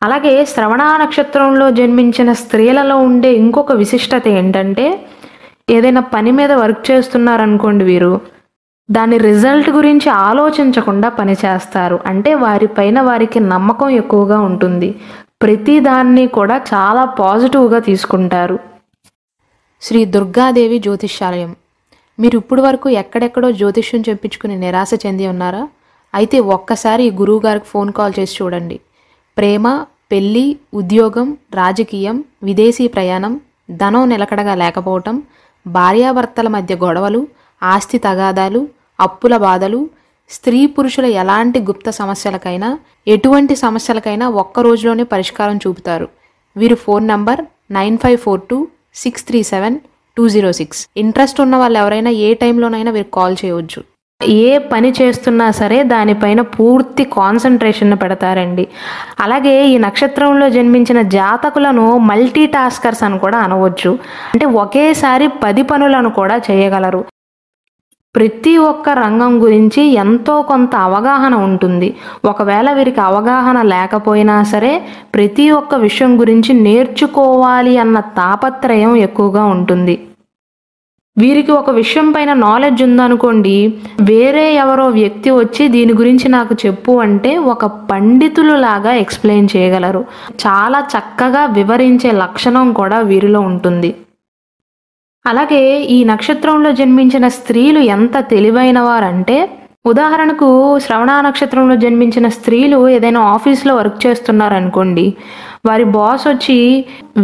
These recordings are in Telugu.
అలాగే శ్రవణ నక్షత్రంలో జన్మించిన స్త్రీలలో ఉండే ఇంకొక విశిష్టత ఏంటంటే, ఏదైనా పని మీద వర్క్ చేస్తున్నారనుకోండి వీరు, దాని రిజల్ట్ గురించి ఆలోచించకుండా పని చేస్తారు. అంటే వారిపైన వారికి నమ్మకం ఎక్కువగా ఉంటుంది. ప్రతి దాన్ని కూడా చాలా పాజిటివ్‌గా తీసుకుంటారు. శ్రీ దుర్గాదేవి జ్యోతిష్యాలయం. మీరు ఇప్పుడు వరకు ఎక్కడెక్కడో జ్యోతిష్యం చెప్పించుకుని నిరాశ చెంది ఉన్నారా? అయితే ఒక్కసారి ఈ గురువుగారికి ఫోన్ కాల్ చేసి చూడండి. ప్రేమ, పెళ్లి, ఉద్యోగం, రాజకీయం, విదేశీ ప్రయాణం, ధనం నిలకడగా లేకపోవటం, భార్యాభర్తల మధ్య గొడవలు, ఆస్తి తగాదాలు, అప్పుల బాధలు, స్త్రీ పురుషుల ఎలాంటి గుప్త సమస్యలకైనా, ఎటువంటి సమస్యలకైనా ఒక్క రోజులోనే పరిష్కారం చూపుతారు. వీరి ఫోన్ నంబర్ 9542637206. ఇంట్రెస్ట్ ఉన్న వాళ్ళు ఎవరైనా ఏ టైంలోనైనా వీరికి కాల్ చేయవచ్చు. ఏ పని చేస్తున్నా సరే దానిపైన పూర్తి కాన్సన్ట్రేషన్ పెడతారండి. అలాగే ఈ నక్షత్రంలో జన్మించిన జాతకులను మల్టీ టాస్కర్స్ అని కూడా అనవచ్చు. అంటే ఒకేసారి 10 పనులను కూడా చేయగలరు. ప్రతి ఒక్క రంగం గురించి ఎంతో కొంత అవగాహన ఉంటుంది. ఒకవేళ వీరికి అవగాహన లేకపోయినా సరే ప్రతి ఒక్క విషయం గురించి నేర్చుకోవాలి అన్న తాపత్రయం ఎక్కువగా ఉంటుంది. వీరికి ఒక విషయం పైన నాలెడ్జ్ ఉందనుకోండి, వేరే ఎవరో వ్యక్తి వచ్చి దీని గురించి నాకు చెప్పు అంటే ఒక పండితులు లాగా ఎక్స్ప్లెయిన్ చేయగలరు. చాలా చక్కగా వివరించే లక్షణం కూడా వీరిలో ఉంటుంది. అలాగే ఈ నక్షత్రంలో జన్మించిన స్త్రీలు ఎంత తెలివైన వారంటే, ఉదాహరణకు శ్రవణ నక్షత్రంలో జన్మించిన స్త్రీలు ఏదైనా ఆఫీస్లో వర్క్ చేస్తున్నారనుకోండి, వారి బాస్ వచ్చి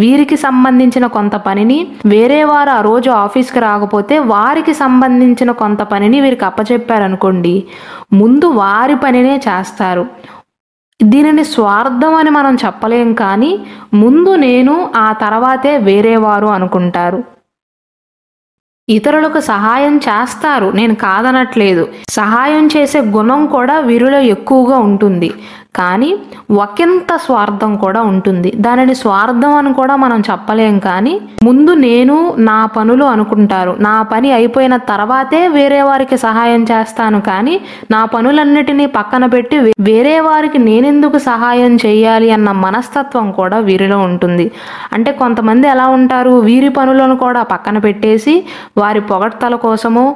వీరికి సంబంధించిన కొంత పనిని, వేరే వారు ఆ రోజు ఆఫీస్కి రాకపోతే వారికి సంబంధించిన కొంత పనిని వీరికి అప్పచెప్పారనుకోండి, ముందు వారి పనినే చేస్తారు. దీనిని స్వార్థం అని మనం చెప్పలేం, కానీ ముందు నేను, ఆ తర్వాతే వేరేవారు అనుకుంటారు. ఇతరులకు సహాయం చేస్తారు, నేను కాదనట్లేదు. సహాయం చేసే గుణం కూడా వీరిలో ఎక్కువగా ఉంటుంది. కానీ ఒకంత స్వార్థం కూడా ఉంటుంది. దానిని స్వార్థం అని కూడా మనం చెప్పలేం, కానీ ముందు నేను, నా పనులు అనుకుంటారు. నా పని అయిపోయిన తర్వాతే వేరే వారికి సహాయం చేస్తాను, కానీ నా పనులన్నిటినీ పక్కన పెట్టి వేరే వారికి నేనెందుకు సహాయం చేయాలి అన్న మనస్తత్వం కూడా వీరిలో ఉంటుంది. అంటే కొంతమంది ఎలా ఉంటారు, వీరి పనులను కూడా పక్కన పెట్టేసి వారి పొగడ్తల కోసమో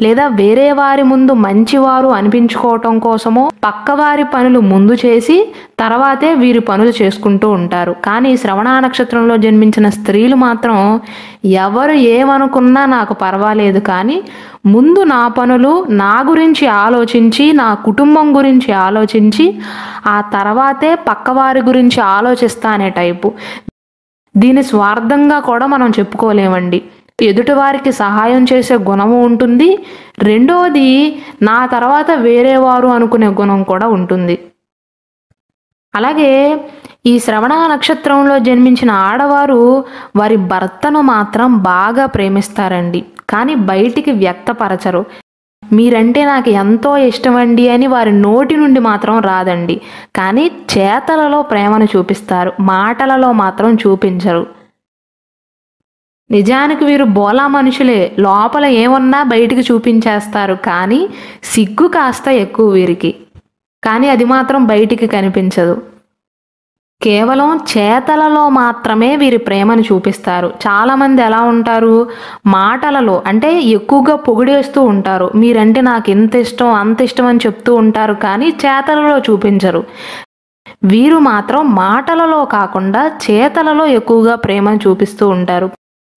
లేదా వేరే వారి ముందు మంచివారు అనిపించుకోవటం కోసమో పక్కవారి పనులు ముందు చేసి తర్వాతే వీరి పనులు చేసుకుంటూ ఉంటారు. కానీ శ్రవణ నక్షత్రంలో జన్మించిన స్త్రీలు మాత్రం ఎవరు ఏమనుకున్నా నాకు పర్వాలేదు, కానీ ముందు నా పనులు, నా గురించి ఆలోచించి, నా కుటుంబం గురించి ఆలోచించి ఆ తర్వాతే పక్కవారి గురించి ఆలోచిస్తా అనే టైపు. దీని స్వార్థంగా కూడా మనం చెప్పుకోలేమండి. ఎదుటివారికి సహాయం చేసే గుణము ఉంటుంది. రెండవది, నా తర్వాత వేరేవారు అనుకునే గుణం కూడా ఉంటుంది. అలాగే ఈ శ్రవణ నక్షత్రంలో జన్మించిన ఆడవారు వారి భర్తను మాత్రం బాగా ప్రేమిస్తారండి, కానీ బయటికి వ్యక్తపరచరు. మీరంటే నాకు ఎంతో ఇష్టమండి అని వారి నోటి నుండి మాత్రం రాదండి, కానీ చేతలలో ప్రేమను చూపిస్తారు, మాటలలో మాత్రం చూపించరు. నిజానికి వీరు బోలా మనుషులే, లోపల ఏమన్నా బయటికి చూపించేస్తారు, కానీ సిగ్గు కాస్త ఎక్కువ వీరికి, కానీ అది మాత్రం బయటికి కనిపించదు. కేవలం చేతలలో మాత్రమే వీరి ప్రేమను చూపిస్తారు. చాలామంది ఎలా ఉంటారు, మాటలలో అంటే ఎక్కువగా పొగిడేస్తూ ఉంటారు, మీరంటే నాకు ఇంత ఇష్టం అంత ఇష్టం అని చెప్తూ ఉంటారు, కానీ చేతలలో చూపించరు. వీరు మాత్రం మాటలలో కాకుండా చేతలలో ఎక్కువగా ప్రేమను చూపిస్తూ ఉంటారు.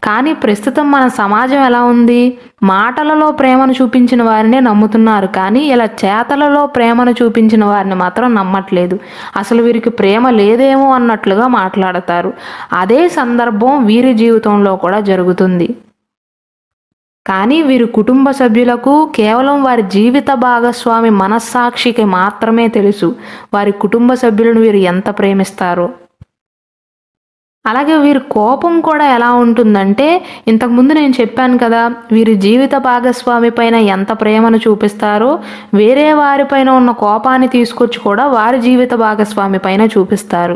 కానీ ప్రస్తుతం మన సమాజం ఎలా ఉంది, మాటలలో ప్రేమను చూపించిన వారినే నమ్ముతున్నారు, కానీ ఇలా చేతలలో ప్రేమను చూపించిన వారిని మాత్రం నమ్మట్లేదు. అసలు వీరికి ప్రేమ లేదేమో అన్నట్లుగా మాట్లాడతారు. అదే సందర్భం వీరి జీవితంలో కూడా జరుగుతుంది. కానీ వీరి కుటుంబ సభ్యులకు కేవలం వారి జీవిత భాగస్వామి మనస్సాక్షికి మాత్రమే తెలుసు వారి కుటుంబ సభ్యులను వీరు ఎంత ప్రేమిస్తారో. అలాగే వీరి కోపం కూడా ఎలా ఉంటుందంటే, ఇంతకుముందు నేను చెప్పాను కదా, వీరి జీవిత భాగస్వామి పైన ఎంత ప్రేమను చూపిస్తారో వేరే వారిపైన ఉన్న కోపాన్ని తీసుకొచ్చి కూడా వారి జీవిత భాగస్వామి పైన చూపిస్తారు.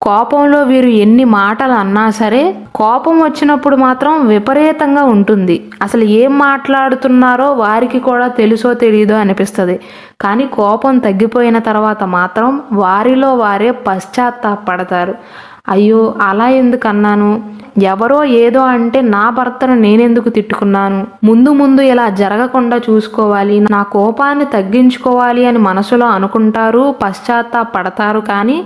కోపంలో వీరు ఎన్ని మాటలు అన్నా సరే కోపం వచ్చినప్పుడు మాత్రం విపరీతంగా ఉంటుంది. అసలు ఏం మాట్లాడుతున్నారో వారికి కూడా తెలుసో తెలియదో అనిపిస్తుంది. కానీ కోపం తగ్గిపోయిన తర్వాత మాత్రం వారిలో వారే పశ్చాత్తాపడతారు. అయ్యో అలా ఎందుకు అన్నాను, ఎవరో ఏదో అంటే నా భర్తను నేనెందుకు తిట్టుకున్నాను, ముందు ముందు ఇలా జరగకుండా చూసుకోవాలి, నా కోపాన్ని తగ్గించుకోవాలి అని మనసులో అనుకుంటారు, పశ్చాత్తాపడతారు. కానీ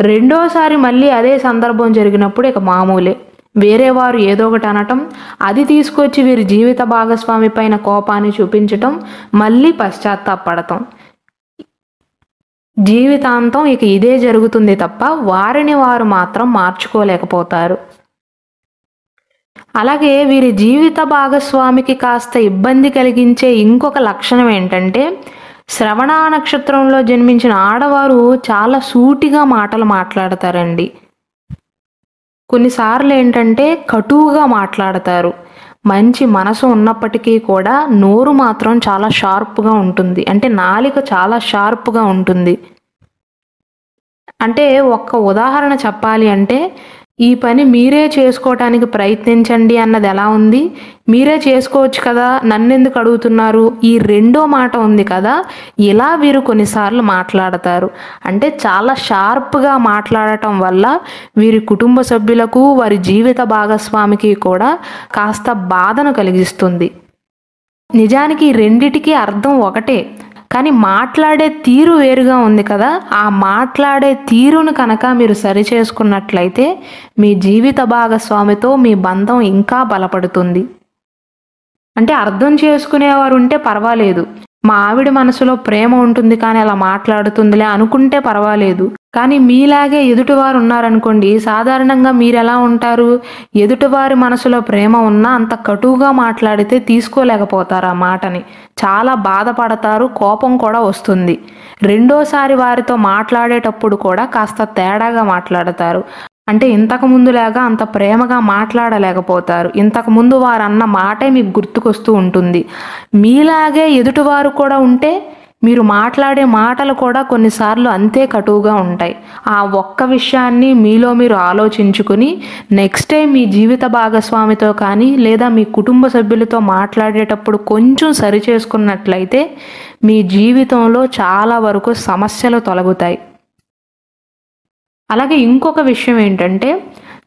రెండోసారి మళ్ళీ అదే సందర్భం జరిగినప్పుడు ఇక మామూలే. వేరే వారు ఏదో ఒకటి అనటం, అది తీసుకొచ్చి వీరి జీవిత భాగస్వామి పైన కోపాన్ని చూపించటం, మళ్ళీ పశ్చాత్తాపడటం. జీవితాంతం ఇక ఇదే జరుగుతుంది తప్ప వారిని వారు మాత్రం మార్చుకోలేకపోతారు. అలాగే వీరి జీవిత భాగస్వామికి కాస్త ఇబ్బంది కలిగించే ఇంకొక లక్షణం ఏంటంటే, శ్రవణ నక్షత్రంలో జన్మించిన ఆడవారు చాలా సూటిగా మాటలు మాట్లాడతారండి. కొన్నిసార్లు ఏంటంటే కటువుగా మాట్లాడతారు. మంచి మనసు ఉన్నప్పటికీ కూడా నోరు మాత్రం చాలా షార్ప్గా ఉంటుంది. అంటే నాలిక చాలా షార్ప్గా ఉంటుంది. అంటే ఒక్క ఉదాహరణ చెప్పాలి అంటే, ఈ పని మీరే చేసుకోవటానికి ప్రయత్నించండి అన్నది ఎలా ఉంది, మీరే చేసుకోవచ్చు కదా నన్నెందుకు అడుగుతున్నారు, ఈ రెండో మాట ఉంది కదా, ఇలా వీరు కొన్నిసార్లు మాట్లాడతారు. అంటే చాలా షార్ప్గా మాట్లాడటం వల్ల వీరి కుటుంబ సభ్యులకు వారి జీవిత భాగస్వామికి కూడా కాస్త బాధను కలిగిస్తుంది. నిజానికి రెండిటికి అర్థం ఒకటే, కానీ మాట్లాడే తీరు వేరుగా ఉంది కదా. ఆ మాట్లాడే తీరును కనుక మీరు సరి చేసుకున్నట్లయితే మీ జీవిత భాగస్వామితో మీ బంధం ఇంకా బలపడుతుంది. అంటే అర్థం చేసుకునేవారు ఉంటే పర్వాలేదు, మా ఆవిడ మనసులో ప్రేమ ఉంటుంది కానీ అలా మాట్లాడుతుందిలే అనుకుంటే పర్వాలేదు. కానీ మీలాగే ఎదుటివారు ఉన్నారనుకోండి, సాధారణంగా మీరు ఎలా ఉంటారు, ఎదుటివారి మనసులో ప్రేమ ఉన్నా అంత కటువుగా మాట్లాడితే తీసుకోలేకపోతారు ఆ మాటని, చాలా బాధపడతారు, కోపం కూడా వస్తుంది. రెండోసారి వారితో మాట్లాడేటప్పుడు కూడా కాస్త తేడాగా మాట్లాడతారు. అంటే ఇంతకు ముందులాగా అంత ప్రేమగా మాట్లాడలేకపోతారు. ఇంతకు ముందు వారు అన్న మాటే మీకు గుర్తుకొస్తూ ఉంటుంది. మీలాగే ఎదుటివారు కూడా ఉంటే మీరు మాట్లాడే మాటలు కూడా కొన్నిసార్లు అంతే కటువుగా ఉంటాయి. ఆ ఒక్క విషయాన్ని మీలో మీరు ఆలోచించుకుని నెక్స్ట్ టైం మీ జీవిత భాగస్వామితో కానీ లేదా మీ కుటుంబ సభ్యులతో మాట్లాడేటప్పుడు కొంచెం సరి చేసుకున్నట్లయితే మీ జీవితంలో చాలా వరకు సమస్యలు తొలగుతాయి. అలాగే ఇంకొక విషయం ఏంటంటే,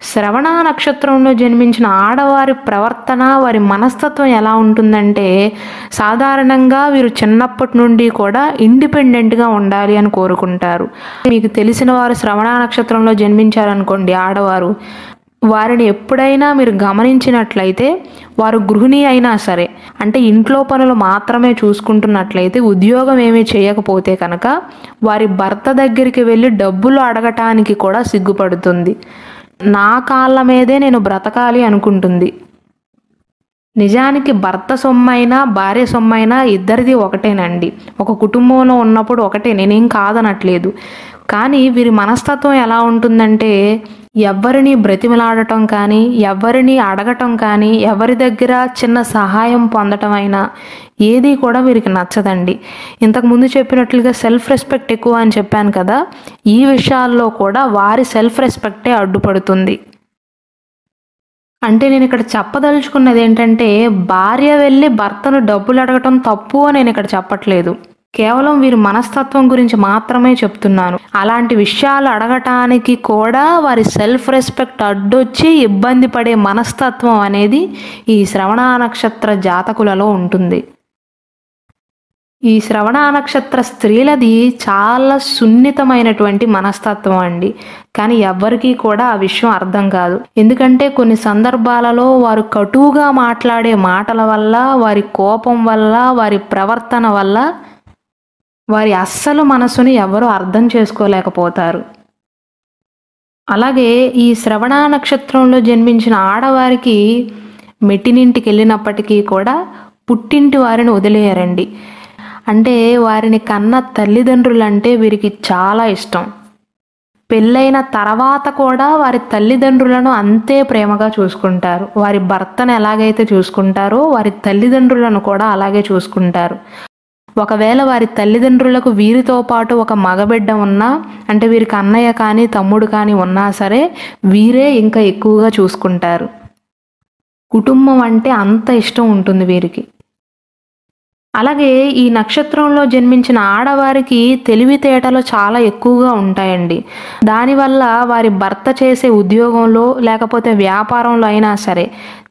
శ్రవణ నక్షత్రంలో జన్మించిన ఆడవారి ప్రవర్తన, వారి మనస్తత్వం ఎలా ఉంటుందంటే, సాధారణంగా వీరు చిన్నప్పటి నుండి కూడా ఇండిపెండెంట్గా ఉండాలి అని కోరుకుంటారు. మీకు తెలిసిన వారు శ్రవణ నక్షత్రంలో జన్మించారనుకోండి ఆడవారు, వారిని ఎప్పుడైనా మీరు గమనించినట్లయితే వారు గృహిణి అయినా సరే, అంటే ఇంట్లో పనులు మాత్రమే చూసుకుంటున్నట్లయితే, ఉద్యోగం ఏమీ చేయకపోతే కనుక వారి భర్త దగ్గరికి వెళ్ళి డబ్బులు అడగటానికి కూడా సిగ్గుపడుతుంది. నా కాళ్ళ మీదే నేను బ్రతకాలి అనుకుంటుంది. నిజానికి భర్త సొమ్మైనా భార్య సొమ్మైనా ఇద్దరిది ఒకటేనండి. ఒక కుటుంబంలో ఉన్నప్పుడు ఒకటే, నేనేం కాదనట్లేదు. కానీ వీరి మనస్తత్వం ఎలా ఉంటుందంటే, ఎవరిని బ్రతిమలాడటం కానీ, ఎవరిని అడగటం కానీ, ఎవరి దగ్గర చిన్న సహాయం పొందటం అయినా ఏది కూడా వీరికి నచ్చదండి. ఇంతకుముందు చెప్పినట్లుగా సెల్ఫ్ రెస్పెక్ట్ ఎక్కువ అని చెప్పాను కదా, ఈ విషయాల్లో కూడా వారి సెల్ఫ్ రెస్పెక్టే అడ్డుపడుతుంది. అంటే నేను ఇక్కడ చెప్పదలుచుకున్నది ఏంటంటే, భార్య వెళ్ళి భర్తను డబ్బులు అడగటం తప్పు అని నేను ఇక్కడ చెప్పట్లేదు. కేవలం వీరి మనస్తత్వం గురించి మాత్రమే చెప్తున్నాను. అలాంటి విషయాలు అడగటానికి కూడా వారి సెల్ఫ్ రెస్పెక్ట్ అడ్డొచ్చి ఇబ్బంది పడే మనస్తత్వం అనేది ఈ శ్రవణ నక్షత్ర జాతకులలో ఉంటుంది. ఈ శ్రవణ నక్షత్ర స్త్రీలది చాలా సున్నితమైనటువంటి మనస్తత్వం అండి. కానీ ఎవ్వరికీ కూడా ఆ విషయం అర్థం కాదు. ఎందుకంటే కొన్ని సందర్భాలలో వారు కటువుగా మాట్లాడే మాటల వల్ల, వారి కోపం వల్ల, వారి ప్రవర్తన వల్ల వారి అస్సలు మనసుని ఎవరూ అర్థం చేసుకోలేకపోతారు. అలాగే ఈ శ్రవణ నక్షత్రంలో జన్మించిన ఆడవారికి మెట్టినింటికి వెళ్ళినప్పటికీ కూడా పుట్టింటి వారిని వదిలేయరండి. అంటే వారిని కన్న తల్లిదండ్రులంటే వీరికి చాలా ఇష్టం. పెళ్ళైన తర్వాత కూడా వారి తల్లిదండ్రులను అంతే ప్రేమగా చూసుకుంటారు. వారి భర్తను ఎలాగైతే చూసుకుంటారో వారి తల్లిదండ్రులను కూడా అలాగే చూసుకుంటారు. ఒకవేళ వారి తల్లిదండ్రులకు వీరితో పాటు ఒక మగబిడ్డ ఉన్నా, అంటే వీరికి అన్నయ్య కానీ తమ్ముడు కానీ ఉన్నా సరే వీరే ఇంకా ఎక్కువగా చూసుకుంటారు. కుటుంబం అంటే అంత ఇష్టం ఉంటుంది వీరికి. అలాగే ఈ నక్షత్రంలో జన్మించిన ఆడవారికి తెలివితేటలు చాలా ఎక్కువగా ఉంటాయండి. దానివల్ల వారి భర్త చేసే ఉద్యోగంలో లేకపోతే వ్యాపారంలో అయినా సరే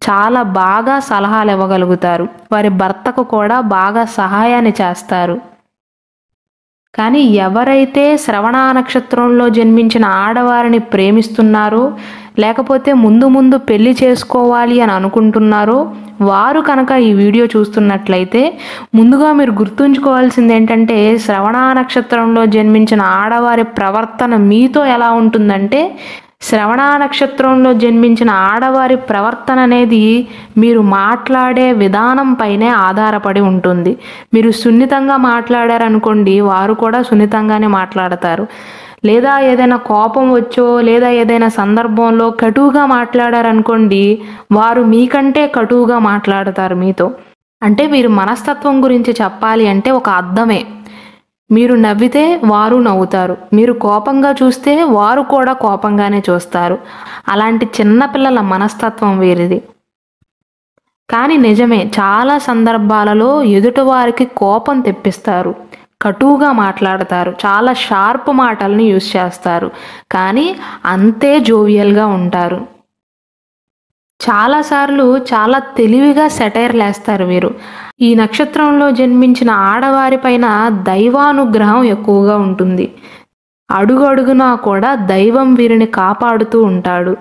చాలా బాగా సలహాలు ఇవ్వగలుగుతారు. వారి భర్తకు కూడా బాగా సహాయాన్ని చేస్తారు. కానీ ఎవరైతే శ్రవణ నక్షత్రంలో జన్మించిన ఆడవారిని ప్రేమిస్తున్నారో లేకపోతే ముందు పెళ్లి చేసుకోవాలి అని అనుకుంటున్నారో వారు కనుక ఈ వీడియో చూస్తున్నట్లయితే ముందుగా మీరు గుర్తుంచుకోవాల్సింది ఏంటంటే, శ్రవణ నక్షత్రంలో జన్మించిన ఆడవారి ప్రవర్తన మీతో ఎలా ఉంటుందంటే, శ్రవణ నక్షత్రంలో జన్మించిన ఆడవారి ప్రవర్తన అనేది మీరు మాట్లాడే విధానం పైనే ఆధారపడి ఉంటుంది. మీరు సున్నితంగా మాట్లాడారనుకోండి, వారు కూడా సున్నితంగానే మాట్లాడతారు. లేదా ఏదైనా కోపం వచ్చో లేదా ఏదైనా సందర్భంలో కటువుగా మాట్లాడారనుకోండి, వారు మీకంటే కటువుగా మాట్లాడతారు మీతో. అంటే వీరి మనస్తత్వం గురించి చెప్పాలి అంటే ఒక అర్థమే. మీరు నవ్వితే వారు నవ్వుతారు, మీరు కోపంగా చూస్తే వారు కూడా కోపంగానే చూస్తారు. అలాంటి చిన్నపిల్లల మనస్తత్వం వీరిది. కానీ నిజమే, చాలా సందర్భాలలో ఎదుటివారికి కోపం తెప్పిస్తారు, కటువుగా మాట్లాడతారు, చాలా షార్ప్ మాటలను యూజ్ చేస్తారు, కానీ అంతే జోవియల్గా ఉంటారు. చాలాసార్లు చాలా తెలివిగా సెటైర్లు వేస్తారు వీరు. ఈ నక్షత్రంలో జన్మించిన ఆడవారి పైన దైవానుగ్రహం ఎక్కువగా ఉంటుంది. అడుగడుగునా కూడా దైవం వీరిని కాపాడుతూ ఉంటాడు.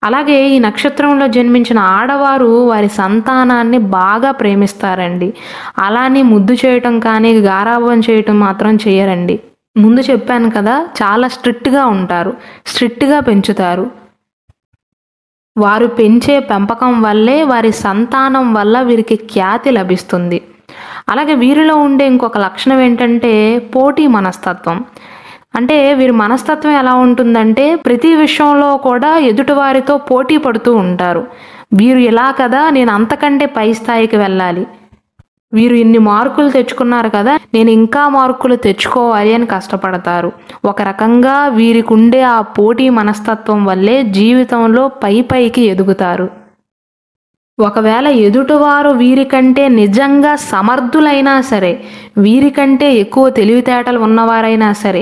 అలాగే ఈ నక్షత్రంలో జన్మించిన ఆడవారు వారి సంతానాన్ని బాగా ప్రేమిస్తారండి. అలానే ముద్దు చేయటం కానీ గారాబం చేయటం మాత్రం చేయరండి. ముందు చెప్పాను కదా, చాలా స్ట్రిక్ట్గా ఉంటారు, స్ట్రిక్ట్గా పెంచుతారు. వారు పెంచే పెంపకం వల్లే వారి సంతానం వల్ల వీరికి ఖ్యాతి లభిస్తుంది. అలాగే వీరిలో ఉండే ఇంకొక లక్షణం ఏంటంటే పోటీ మనస్తత్వం. అంటే వీరి మనస్తత్వం ఎలా ఉంటుందంటే, ప్రతి విషయంలో కూడా ఎదుటివారితో పోటీ పడుతూ ఉంటారు. వీరు ఇలా కదా, నేను అంతకంటే పై స్థాయికి వెళ్ళాలి, వీరు ఇన్ని మార్కులు తెచ్చుకున్నారు కదా, నేను ఇంకా మార్కులు తెచ్చుకోవాలి అని కష్టపడతారు. ఒక రకంగా వీరికి ఉండే ఆ పోటీ మనస్తత్వం వల్లే జీవితంలో పైకి ఎదుగుతారు. ఒకవేళ ఎదుటివారు వీరికంటే నిజంగా సమర్థులైనా సరే, వీరికంటే ఎక్కువ తెలివితేటలు ఉన్నవారైనా సరే,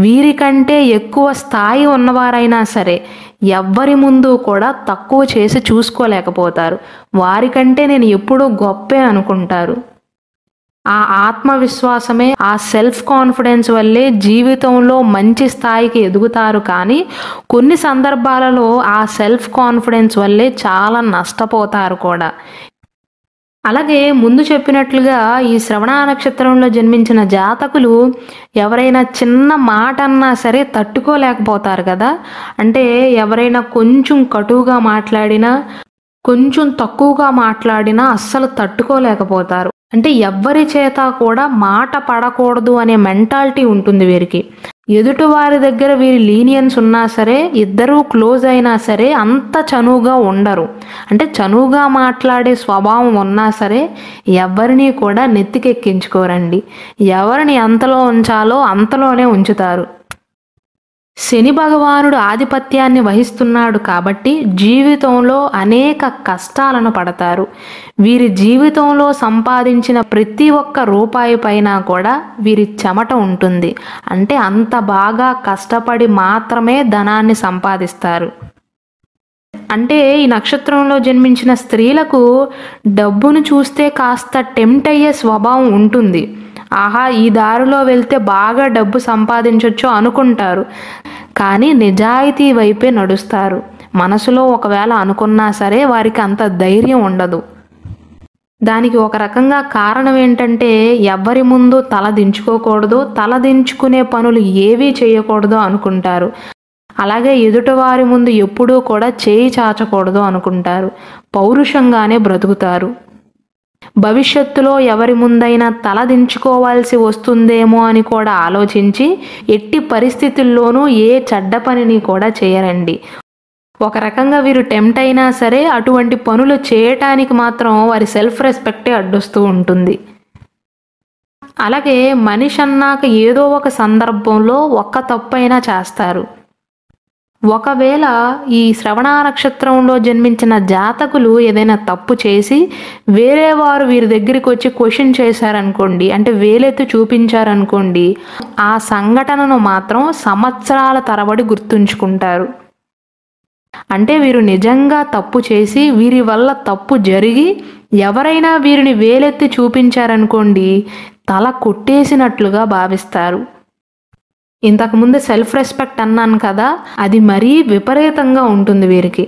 వీరికంటే ఎక్కువ స్థాయి ఉన్నవారైనా సరే, ఎవ్వరి ముందు కూడా తక్కువ చేసి చూసుకోలేకపోతారు. వారికంటే నేను ఎప్పుడూ గొప్పే అనుకుంటారు. ఆ ఆత్మవిశ్వాసమే, ఆ సెల్ఫ్ కాన్ఫిడెన్స్ వల్లే జీవితంలో మంచి స్థాయికి ఎదుగుతారు. కానీ కొన్ని సందర్భాలలో ఆ సెల్ఫ్ కాన్ఫిడెన్స్ వల్లే చాలా నష్టపోతారు కూడా. అలాగే ముందు చెప్పినట్లుగా ఈ శ్రవణ నక్షత్రంలో జన్మించిన జాతకులు ఎవరైనా చిన్న మాట అన్నా సరే తట్టుకోలేకపోతారు కదా. అంటే ఎవరైనా కొంచెం కటువుగా మాట్లాడినా, కొంచెం తక్కువగా మాట్లాడినా అస్సలు తట్టుకోలేకపోతారు. అంటే ఎవ్వరి చేత కూడా మాట పడకూడదు అనే మెంటాలిటీ ఉంటుంది వీరికి. ఎదుటివారి దగ్గర వీరి లీనియన్స్ ఉన్నా సరే, ఇద్దరూ క్లోజ్ అయినా సరే అంత చనువుగా ఉండరు. అంటే చనువుగా మాట్లాడే స్వభావం ఉన్నా సరే ఎవరిని కూడా నెత్తికెక్కించుకోరండి. ఎవరిని ఎంతలో ఉంచాలో అంతలోనే ఉంచుతారు. శని భగవానుడు ఆధిపత్యాన్ని వహిస్తున్నాడు కాబట్టి జీవితంలో అనేక కష్టాలను పడతారు. వీరి జీవితంలో సంపాదించిన ప్రతి ఒక్క రూపాయి పైన కూడా వీరి చెమట ఉంటుంది. అంటే అంత బాగా కష్టపడి మాత్రమే ధనాన్ని సంపాదిస్తారు. అంటే ఈ నక్షత్రంలో జన్మించిన స్త్రీలకు డబ్బును చూస్తే కాస్త టెంప్ట్ అయ్యే స్వభావం ఉంటుంది. ఆహా, ఈ దారిలో వెళ్తే బాగా డబ్బు సంపాదించవచ్చు అనుకుంటారు, కానీ నిజాయితీ వైపే నడుస్తారు. మనసులో ఒకవేళ అనుకున్నా సరే వారికి అంత ధైర్యం ఉండదు. దానికి ఒక రకంగా కారణం ఏంటంటే, ఎవ్వరి ముందు తల దించుకోకూడదు, తల దించుకునే పనులు ఏవీ చేయకూడదు అనుకుంటారు. అలాగే ఎదుటివారి ముందు ఎప్పుడూ కూడా చేయి చాచకూడదు అనుకుంటారు. పౌరుషంగానే బ్రతుకుతారు. భవిష్యత్తులో ఎవరి ముందైనా తలదించుకోవాల్సి వస్తుందేమో అని కూడా ఆలోచించి ఎట్టి పరిస్థితుల్లోనూ ఏ చెడ్డ పనిని కూడా చేయరండి. ఒక రకంగా వీరు టెంప్ట్ అయినా సరే అటువంటి పనులు చేయటానికి మాత్రం వారి సెల్ఫ్ రెస్పెక్టే అడ్డొస్తూ ఉంటుంది. అలాగే మనిషి అన్నాక ఏదో ఒక సందర్భంలో ఒక్క తప్పైనా చేస్తారు. ఒకవేళ ఈ శ్రవణ నక్షత్రంలో జన్మించిన జాతకులు ఏదైనా తప్పు చేసి వేరే వారు వీరి దగ్గరికి వచ్చి క్వశ్చన్ చేశారనుకోండి, అంటే వేలెత్తి చూపించారనుకోండి, ఆ సంఘటనను మాత్రం సంవత్సరాల తరబడి గుర్తుంచుకుంటారు. అంటే వీరు నిజంగా తప్పు చేసి వీరి వల్ల తప్పు జరిగి ఎవరైనా వీరిని వేలెత్తి చూపించారనుకోండి, తల కొట్టేసినట్లుగా భావిస్తారు. ఇంతకుముందు సెల్ఫ్ రెస్పెక్ట్ అన్నాను కదా, అది మరీ విపరీతంగా ఉంటుంది వీరికి.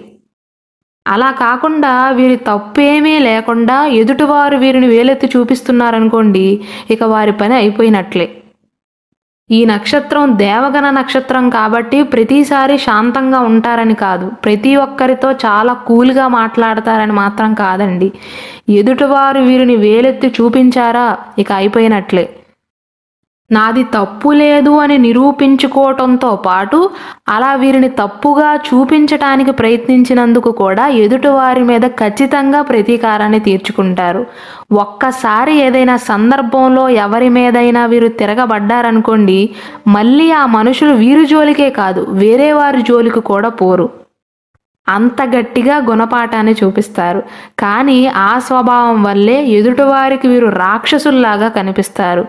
అలా కాకుండా వీరి తప్పేమీ లేకుండా ఎదుటివారు వీరిని వేలెత్తి చూపిస్తున్నారనుకోండి, ఇక వారి పని అయిపోయినట్లే. ఈ నక్షత్రం దేవగణ నక్షత్రం కాబట్టి ప్రతిసారి శాంతంగా ఉంటారని కాదు, ప్రతి ఒక్కరితో చాలా కూల్గా మాట్లాడతారని మాత్రం కాదండి. ఎదుటివారు వీరిని వేలెత్తి చూపించారా, ఇక అయిపోయినట్లే. నాది తప్పు లేదు అని నిరూపించుకోవటంతో పాటు అలా వీరిని తప్పుగా చూపించటానికి ప్రయత్నించినందుకు కూడా ఎదుటివారి మీద ఖచ్చితంగా ప్రతీకారాన్ని తీర్చుకుంటారు. ఒక్కసారి ఏదైనా సందర్భంలో ఎవరి మీదైనా వీరు తిరగబడ్డారనుకోండి, మళ్ళీ ఆ మనుషులు వీరి జోలికే కాదు వేరే వారి జోలికి కూడా పోరు. అంత గట్టిగా గుణపాఠాన్ని చూపిస్తారు. కానీ ఆ స్వభావం వల్లే ఎదుటివారికి వీరు రాక్షసుల్లాగా కనిపిస్తారు.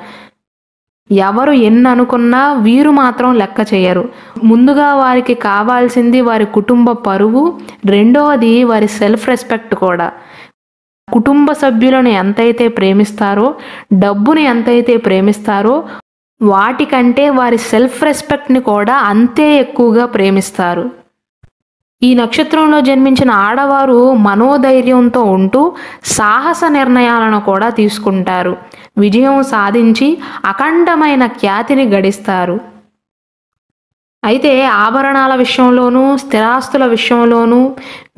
ఎవరు ఎన్ననుకున్నా వీరు మాత్రం లెక్క చేయరు. ముందుగా వారికి కావాల్సింది వారి కుటుంబ పరువు, రెండవది వారి సెల్ఫ్ రెస్పెక్ట్ కూడా. కుటుంబ సభ్యులను ఎంతైతే ప్రేమిస్తారో, డబ్బుని ఎంతైతే ప్రేమిస్తారో, వాటికంటే వారి సెల్ఫ్ రెస్పెక్ట్ని కూడా అంతే ఎక్కువగా ప్రేమిస్తారు. ఈ నక్షత్రంలో జన్మించిన ఆడవారు మనోధైర్యంతో ఉంటూ సాహస నిర్ణయాలను కూడా తీసుకుంటారు. విజయం సాధించి అఖండమైన ఖ్యాతిని గడిస్తారు. అయితే ఆభరణాల విషయంలోనూ, స్థిరాస్తుల విషయంలోనూ,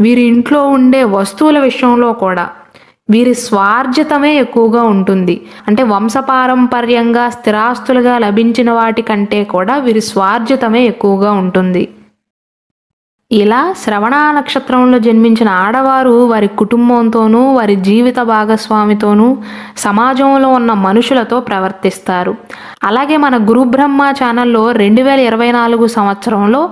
వీరి ఇంట్లో ఉండే వస్తువుల విషయంలో కూడా వీరి స్వార్జితమే ఎక్కువగా ఉంటుంది. అంటే వంశపారంపర్యంగా స్థిరాస్తులుగా లభించిన వాటి కంటే కూడా వీరి స్వార్జితమే ఎక్కువగా ఉంటుంది. ఇలా శ్రవణ నక్షత్రంలో జన్మించిన ఆడవారు వారి కుటుంబంతోనూ, వారి జీవిత భాగస్వామితోనూ, సమాజంలో ఉన్న మనుషులతో ప్రవర్తిస్తారు. అలాగే మన గురు బ్రహ్మ ఛానల్లో 2024 సంవత్సరంలో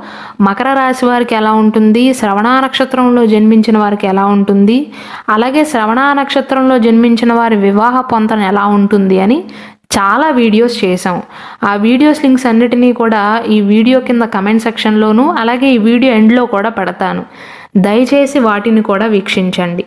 మకర రాశి వారికి ఎలా ఉంటుంది, శ్రవణ నక్షత్రంలో జన్మించిన వారికి ఎలా ఉంటుంది, అలాగే శ్రవణ నక్షత్రంలో జన్మించిన వారి వివాహ పొంతన ఎలా ఉంటుంది అని చాలా వీడియోస్ చేసాం. ఆ వీడియోస్ లింక్స్ అన్నిటినీ కూడా ఈ వీడియో కింద కమెంట్ సెక్షన్లోనూ అలాగే ఈ వీడియో ఎండ్లో కూడా పెడతాను. దయచేసి వాటిని కూడా వీక్షించండి.